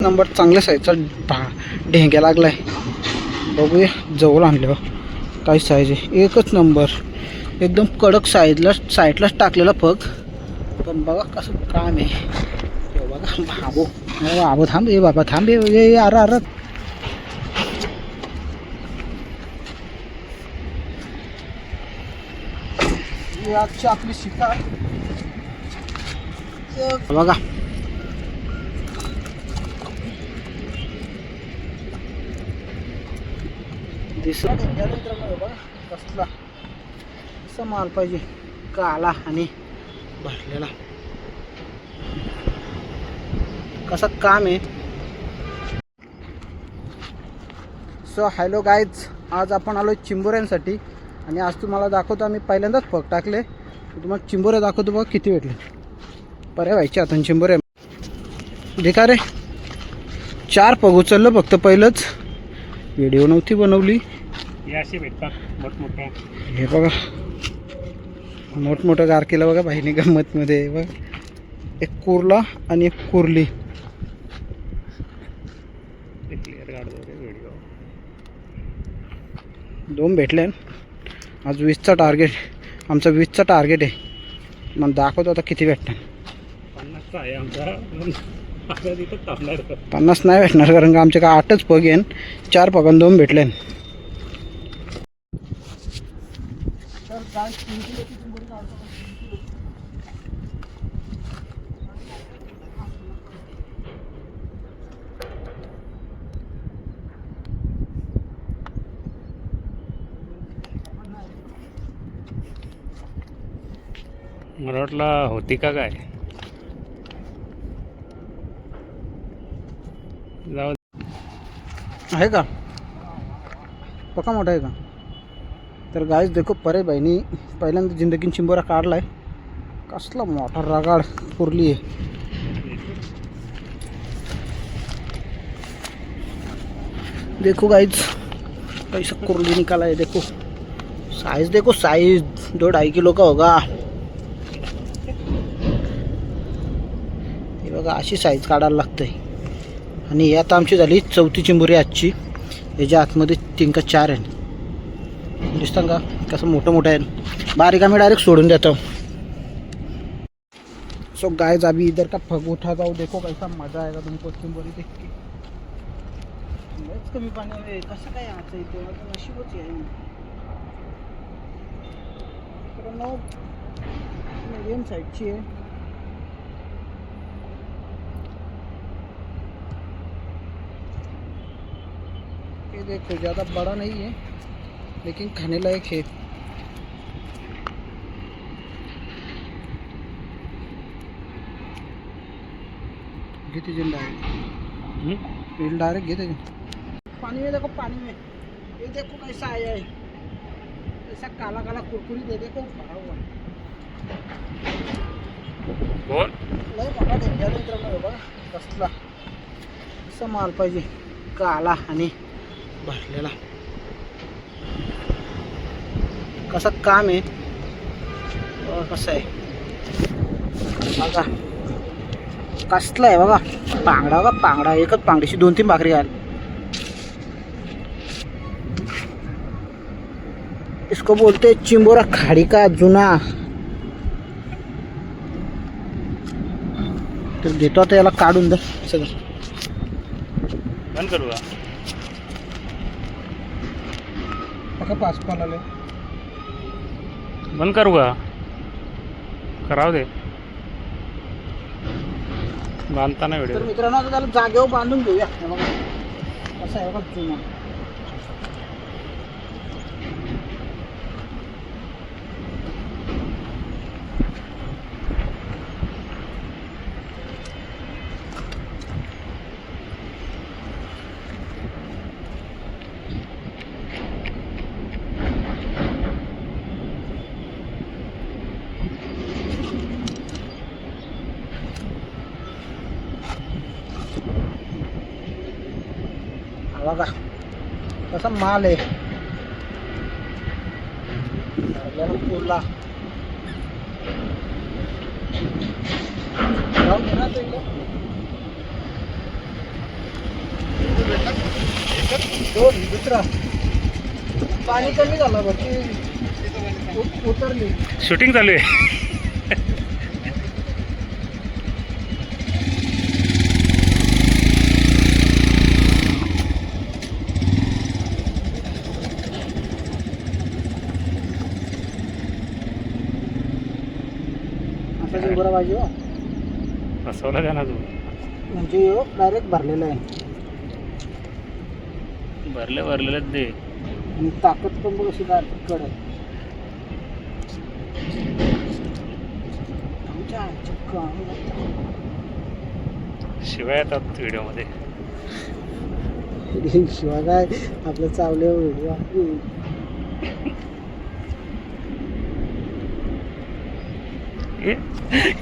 Number चांगल्या साईजचा ढेंग्या लागलाय. बघूया जवळ आणले काय साईज आहे. एकच नंबर एकदम कडक साईडलाच टाकलेला पग. पण बघा कसं काम आहे हे बघा. बाबू बाबू थांब ये बाबा थांब ये अरे अरे. आजची आपली शिकार बघा. दिसला कसला कसा माल पाहिजे. काला आणि भरलेला कसा काम आहे. सो हॅलो गाईज, आज आपण आलो चिंबोऱ्यांसाठी आणि आज तुम्हाला दाखवतो. आम्ही पहिल्यांदाच पग टाकले. तुम्हाला चिंबोऱ्या दाखवतो बघ किती भेटले. पर्या व्हायचे आता चिंबोऱ्या देखा रे. 4 पग उचललं फक्त. पहिलंच व्हिडिओ नव्हती बनवली. असे भेटतात मोठमोठ्या. हे बघा मोठमोठं गार केलं बघा बाईने गंमतमध्ये. बघ एक कुर्ला आणि एक कुर्ली. व्हिडिओ 2 भेटले. आज 20चा टार्गेट. आमचा 20चा टार्गेट आहे. मग दाखवतो आता किती भेटणार. 50चा आहे आमचा. 50 नाही भेटणार कारण का आमच्या काय 8च पग येईन. 4 पगान 2 भेटले. मला वाटलं होती का काय. जाऊ आहे का पक्का मोठा आहे का. तर गाईज देखो परे बाईनी पहिल्यांदा जिंदगीन चिंबोरा काढलाय. कसला मोठा रगाड कुर्ली आहे. देखो गाइज कैसा कुर्ली निकाला है. देखो साइज देखो. साइज 2-2.5 किलो का होगा. हे बघा अशी साईज काढायला लागते. आणि आता आमची झाली 4थी चिंबोरी आजची. याच्या आतमध्ये 3 का 4 आहे. दिसतं का कसं मोठं मोठं आहे. बारीक आम्ही डायरेक्ट सोडून देतो. सो गाइज अभी इधर का पग उठाता हूँ. देखो कैसा मजा आएगा तुमको चिंबोरी देख के. कमी पाणी कसं काय यायचं इथे. माझं नशीबच आहे. मीडियम साईजची आहे. ये देखो ज़्यादा बड़ा नहीं है लेकिन खाने लायक है. घेते जिन डायरेक्ट डायरेक्ट घेते पानी में. देखो पानी में ये देखो कैसा आया है. ऐसा काला काला कुरकुरी दे देखो भरा हुआ. बोल लय मोठा ढेंग्या मित्रांनो बघा. कसला कसा माल पाहिजे. काला आणि भरलेला कसा काम आहे. कसं आहे बघा. कसला आहे बघा. पांगडा बघा पांगडा. एकच पांगडीशी 2-3 भाकरी घाल. इसको बोलते चिंबोरा खाड़ी का जुना. तर घेतो आता याला काढून दे सगळं. बंद करू का. बघा 5 कॉल आले. बंद करू का. करावं दे. बांधताना तर व्हिडिओ. मित्रांनो आता त्याला जागेवर बांधून घेऊया. बघा कसं आहे बघा जुना. बघा कसा माल आहे. कुर्ला दोन दुसरा पाणी कमी झालं बघ ती उतरली. शूटिंग चालू आहे. आता चिंबोरा पाहिजे हो. फसवला का ना तू? म्हणजे डायरेक्ट भरलेलं आहे भरलेलंच दे. आणि ताकद पण बघ अशी कडक. शिवाय येतात व्हिडिओमध्ये. शिवाय काय आपलं चावले व्हिडिओ.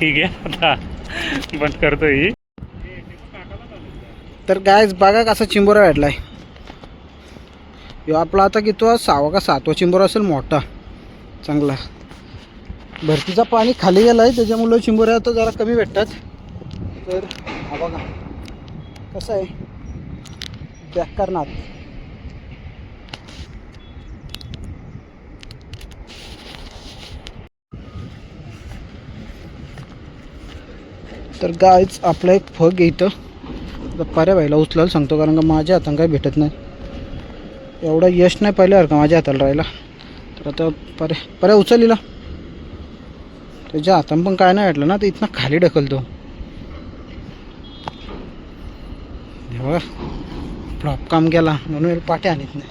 ही घ्या आता बंद करतो ही. तर गायज बघा कसा चिंबोरा भेटलाय. ह्यो आपला आता किती 6वा का 7वा चिंबोरा असेल मोठा चांगला. भरतीचा पाणी खाली गेलाय त्याच्यामुळे चिंबोऱ्या आता जरा कमी भेटतात. तर हा बघा कसं आहे बेकार नाद. तर गायच आपला एक फग इथं आता पर्या भाईला उचलायला सांगतो, कारण का माझ्या हातानं काही भेटत नाही. एवढा यश नाही पाहिल्यावर का माझ्या हाताला राहिला. तर आता पर्या उचललीला त्याच्या हातानं पण काय नाही भेटलं ना, तर इथनं खाली ढकलतो. हे बघा फ्लॉप काम केला म्हणून पाटे आणत नाही.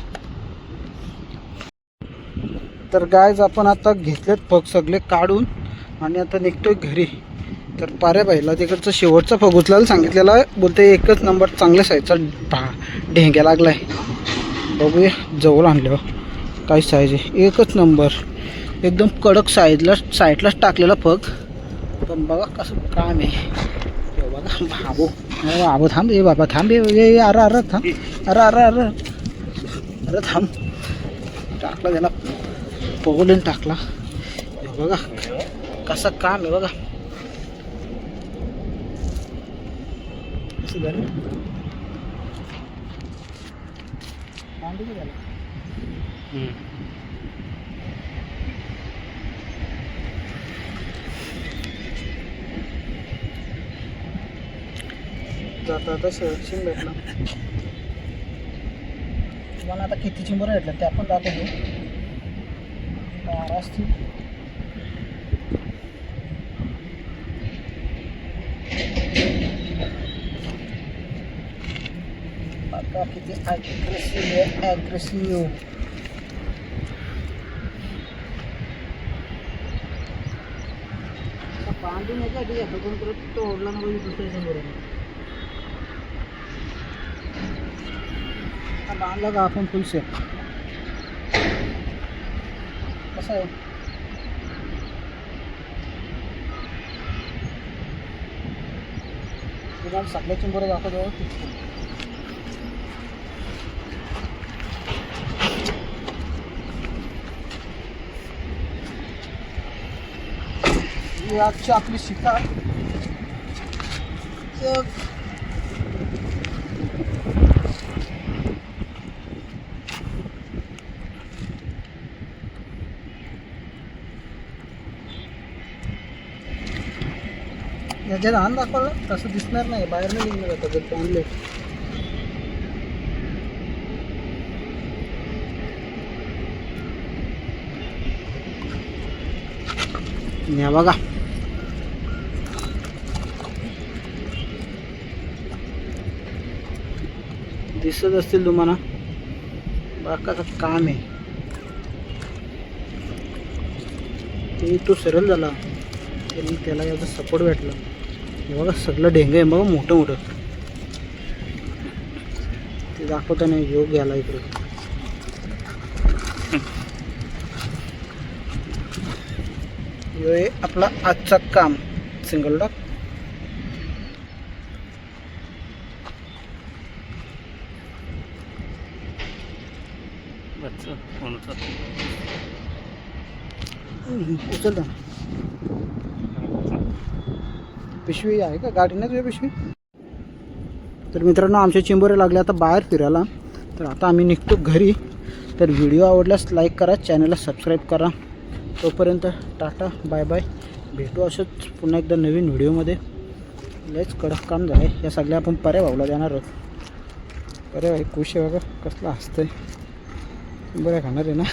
तर गायज आपण आता घेतलेत फग सगळे काढून आणि आता निघतोय घरी. तर पाऱ्या बाईला तिकडचं शेवटचा फग उचलायला सांगितलेला आहे. बोलते एकच नंबर चांगल्या साईजचा ढेंग्या लागलाय. बघूया जवळ आणलं काय साईज आहे. एकच नंबर एकदम कडक साईडलाच टाकलेला फग. पण बघा कसं काम आहे. बघा बाबू बाबू थांब. ए बाबा थांब. अरे अरे थांब. अरे थांब. टाकला त्याला पगोलीन टाकला. बघा कसं काम आहे. बघा जाता शेवटशीन भेटला. तुम्हाला आता किती चिंबोऱ्या भेटल्या ते आपण दाखवतो. 12 असतील. आता किती ॲग्रेसिव्ह बांधून याच्या आधी घेतो पण परत तोडला ना बघ दुसऱ्या चिंबोऱ्याने. बांधला का आपण फुल सेट. कसं आहे तुम्हाला सगळ्या चिंबोऱ्या दाखवतो. ही आजची आपली शिकार. याच्यात आण दाखवलं तसं दिसणार नाही. बाहेर नाही निघणार आता जर आणले. या बघा दिसत असतील तुम्हाला. बाकाचं काम आहे ते. तो सरळ झाला तरी त्याला याचा सपोर्ट भेटला. हे बघा सगळं ढेंग आहे बघा मोठं मोठं. ते दाखवता नाही योग घ्यायला इकडे. हे आपला आजचा काम सिंगल डॉक. उचलता पिशवी आहे का गाडीनं तुझ्या पिशवी. तर मित्रांनो आमच्या चिंबोऱ्या लागल्या आता बाहेर फिरायला. तर आता आम्ही निघतो घरी. तर व्हिडिओ आवडल्यास लाईक करा, चॅनलला सबस्क्राईब करा. तोपर्यंत टाटा बाय बाय. भेटू असंच पुन्हा एकदा नवीन व्हिडिओमध्ये. लयच कडक काम झालं आहे. या सगळ्या आपण पर्या भाऊला देणार आहोत. पर्या भाई खुश आहे बघा, कसला हसतंय. बरं खाणार आहे ना.